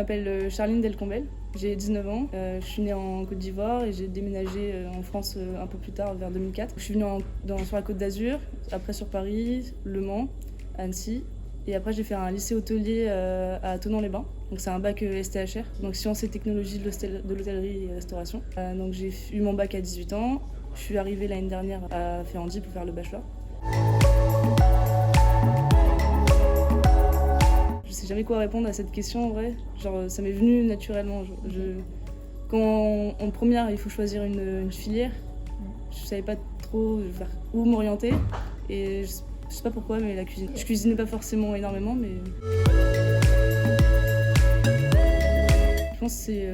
m'appelle Charline Delcombel, j'ai 19 ans, je suis née en Côte d'Ivoire et j'ai déménagé en France un peu plus tard, vers 2004. Je suis venue sur la Côte d'Azur, après sur Paris, Le Mans, Annecy. Et après, j'ai fait un lycée hôtelier à Thonon-les-Bains. Donc c'est un bac STHR, donc sciences et technologies de l'hôtellerie et restauration. Donc j'ai eu mon bac à 18 ans. Je suis arrivée l'année dernière à Ferrandi pour faire le bachelor. Je sais jamais quoi répondre à cette question en vrai. Genre ça m'est venu naturellement. Quand en première il faut choisir une filière, je savais pas trop vers où m'orienter et je sais pas pourquoi, mais la cuisine. Je cuisinais pas forcément énormément, mais je pense que c'est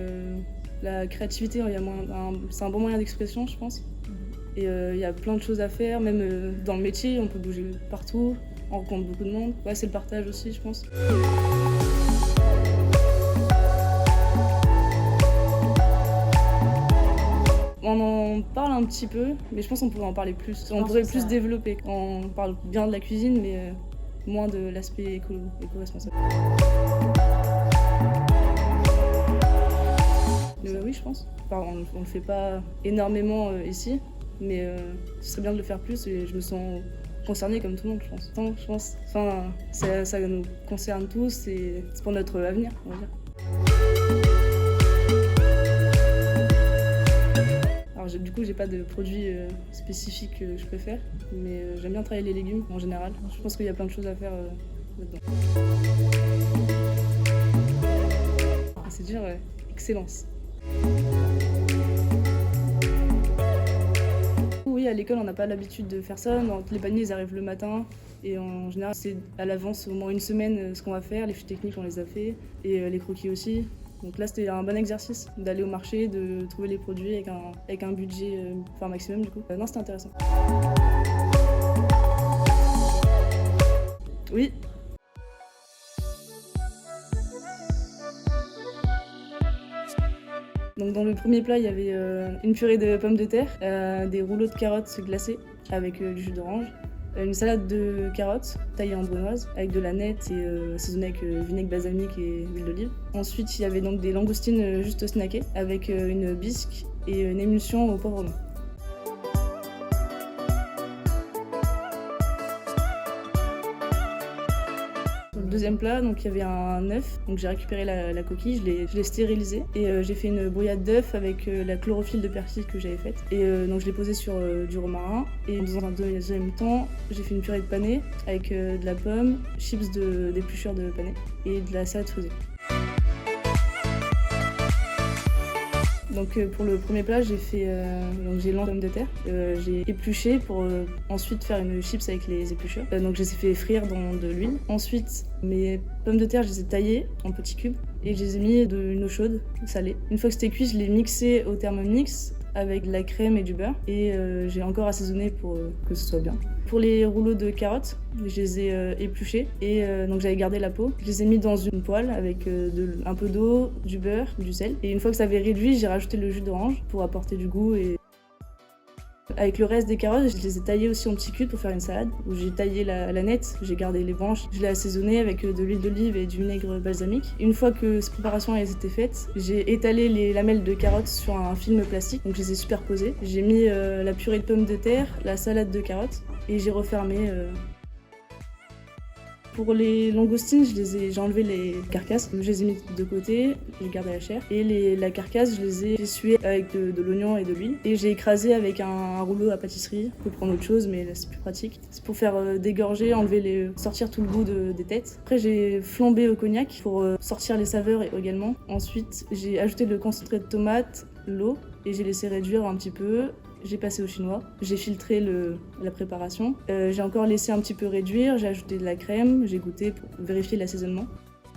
la créativité. C'est un bon moyen d'expression, je pense. Et il y a plein de choses à faire, même dans le métier, on peut bouger partout, on rencontre beaucoup de monde. Ouais, c'est le partage aussi, je pense. On en parle un petit peu, mais je pense qu'on pourrait en parler plus. On pourrait plus développer. On parle bien de la cuisine, mais moins de l'aspect éco-responsable. Oui, je pense. Enfin, on le fait pas énormément ici, mais ce serait bien de le faire plus et je me sens concernée comme tout le monde, je pense. Enfin, ça nous concerne tous et c'est pour notre avenir, on va dire. Alors, du coup, j'ai pas de produits spécifiques que je préfère, mais j'aime bien travailler les légumes en général. Je pense qu'il y a plein de choses à faire là-dedans. C'est dur, ouais. Excellence. Oui, à l'école, on n'a pas l'habitude de faire ça. Les paniers, ils arrivent le matin. Et en général, c'est à l'avance, au moins une semaine, ce qu'on va faire. Les fiches techniques, on les a fait. Et les croquis aussi. Donc là, c'était un bon exercice d'aller au marché, de trouver les produits avec un budget maximum, du coup. Non, c'était intéressant. Oui. Donc dans le premier plat, il y avait une purée de pommes de terre, des rouleaux de carottes glacées avec du jus d'orange, une salade de carottes taillée en brunoise avec de la nette et assaisonnée avec vinaigre balsamique et huile d'olive. Ensuite, il y avait donc des langoustines juste snackées avec une bisque et une émulsion au poivre blanc. Deuxième plat, donc il y avait un œuf, donc j'ai récupéré la coquille, je l'ai stérilisée et j'ai fait une brouillade d'œuf avec la chlorophylle de persil que j'avais faite et donc je l'ai posée sur du romarin et dans un deuxième temps j'ai fait une purée de panais avec de la pomme, chips d'épluchures de panais et de la salade frisée. Donc pour le premier plat, j'ai lancé pommes de terre. J'ai épluché pour ensuite faire une chips avec les épluchures. Donc je les ai fait frire dans de l'huile. Ensuite, mes pommes de terre, je les ai taillées en petits cubes et je les ai mis dans une eau chaude, salée. Une fois que c'était cuit, je l'ai mixé au Thermomix avec de la crème et du beurre et j'ai encore assaisonné pour que ce soit bien. Pour les rouleaux de carottes, je les ai épluchés et donc j'avais gardé la peau. Je les ai mis dans une poêle avec un peu d'eau, du beurre, du sel. Et une fois que ça avait réduit, j'ai rajouté le jus d'orange pour apporter du goût. Et avec le reste des carottes, je les ai taillées aussi en petits cubes pour faire une salade où j'ai taillé la nette, j'ai gardé les branches, je l'ai assaisonné avec de l'huile d'olive et du vinaigre balsamique. Une fois que cette préparation était faite, j'ai étalé les lamelles de carottes sur un film plastique, donc je les ai superposées. J'ai mis la purée de pommes de terre, la salade de carottes et j'ai refermé. Pour les langoustines, j'ai enlevé les carcasses, je les ai mis de côté, j'ai gardé la chair. Et la carcasse, je les ai essuyées avec de l'oignon et de l'huile. Et j'ai écrasé avec un rouleau à pâtisserie. On peut prendre autre chose, mais là c'est plus pratique. C'est pour faire dégorger, sortir tout le goût des têtes. Après, j'ai flambé au cognac pour sortir les saveurs également. Ensuite, j'ai ajouté le concentré de tomate, l'eau, et j'ai laissé réduire un petit peu. J'ai passé au chinois, j'ai filtré la préparation. J'ai encore laissé un petit peu réduire, j'ai ajouté de la crème, j'ai goûté pour vérifier l'assaisonnement.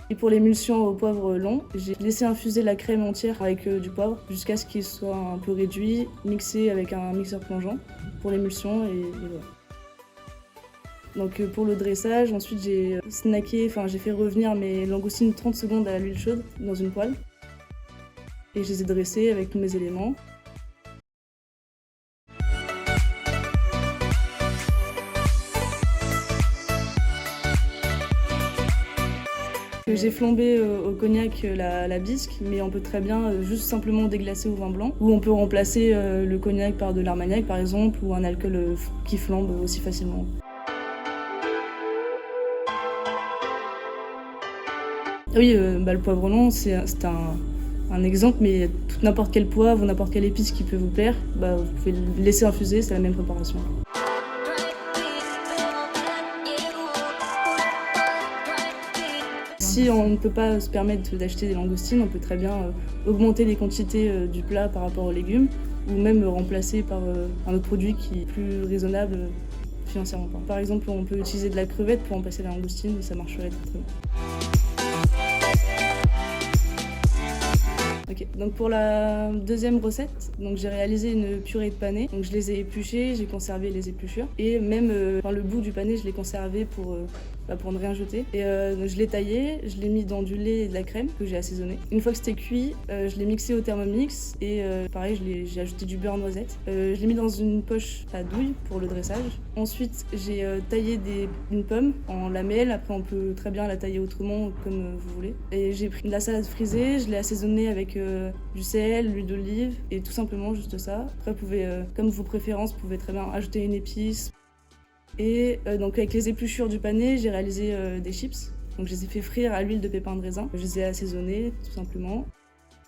Et pour l'émulsion au poivre long, j'ai laissé infuser la crème entière avec du poivre jusqu'à ce qu'il soit un peu réduit, mixé avec un mixeur plongeant pour l'émulsion et voilà. Donc pour le dressage, ensuite j'ai fait revenir mes langoustines 30 secondes à l'huile chaude dans une poêle. Et je les ai dressées avec tous mes éléments. j'ai flambé au cognac la bisque, mais on peut très bien juste simplement déglacer au vin blanc, ou on peut remplacer le cognac par de l'armagnac par exemple, ou un alcool qui flambe aussi facilement. Oui, le poivron, c'est un exemple, mais n'importe quel poivre ou n'importe quelle épice qui peut vous plaire, vous pouvez le laisser infuser, c'est la même préparation. Si on ne peut pas se permettre d'acheter des langoustines, on peut très bien augmenter les quantités du plat par rapport aux légumes, ou même remplacer par un autre produit qui est plus raisonnable financièrement. Par exemple, on peut utiliser de la crevette pour remplacer la langoustine, et ça marcherait très bien. Ok, donc pour la deuxième recette, j'ai réalisé une purée de panais. Donc je les ai épluchés, j'ai conservé les épluchures et même le bout du panais, je l'ai conservé pour ne rien jeter. Et je l'ai taillé, je l'ai mis dans du lait et de la crème que j'ai assaisonné. Une fois que c'était cuit, je l'ai mixé au Thermomix et pareil, j'ai ajouté du beurre noisette. Je l'ai mis dans une poche à douille pour le dressage. Ensuite, j'ai taillé une pomme en lamelles. Après, on peut très bien la tailler autrement comme vous voulez. Et j'ai pris de la salade frisée, je l'ai assaisonnée avec du sel, l'huile d'olive et tout simplement juste ça. Après, vous pouvez, comme vos préférences, vous pouvez très bien ajouter une épice. Et donc avec les épluchures du panais, j'ai réalisé des chips. Donc je les ai fait frire à l'huile de pépins de raisin. Je les ai assaisonnés tout simplement.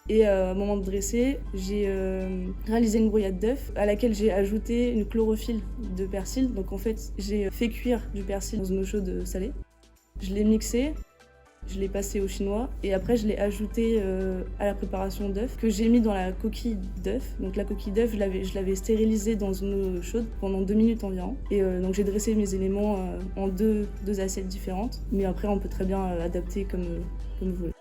Et au moment de dresser, j'ai réalisé une brouillade d'œufs à laquelle j'ai ajouté une chlorophylle de persil. Donc en fait, j'ai fait cuire du persil dans une eau chaude salée. Je l'ai mixé, je l'ai passé au chinois et après je l'ai ajouté à la préparation d'œufs que j'ai mis dans la coquille d'œuf. Donc la coquille d'œuf, je l'avais stérilisée dans une eau chaude pendant 2 minutes environ. Et donc j'ai dressé mes éléments en deux assiettes différentes. Mais après on peut très bien adapter comme vous voulez.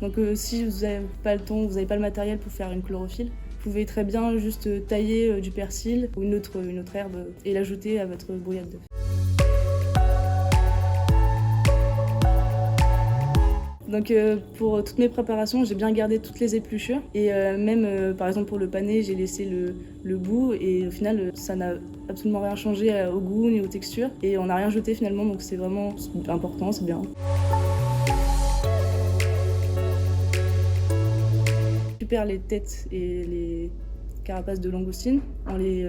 Donc si vous n'avez pas le temps, vous n'avez pas le matériel pour faire une chlorophylle, vous pouvez très bien juste tailler du persil ou une autre herbe et l'ajouter à votre brouillade d'œufs. Donc pour toutes mes préparations, j'ai bien gardé toutes les épluchures et même par exemple pour le panais, j'ai laissé le bout et au final ça n'a absolument rien changé au goût ni aux textures et on n'a rien jeté finalement, donc c'est vraiment important, c'est bien. Les têtes et les carapaces de langoustine, on les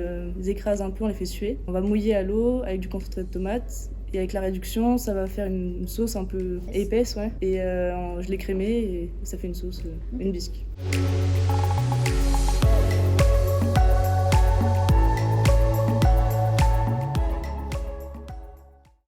écrase un peu, on les fait suer. On va mouiller à l'eau avec du concentré de tomate et avec la réduction, ça va faire une sauce un peu épaisse, ouais. Et je l'ai crémée et ça fait une sauce, une bisque.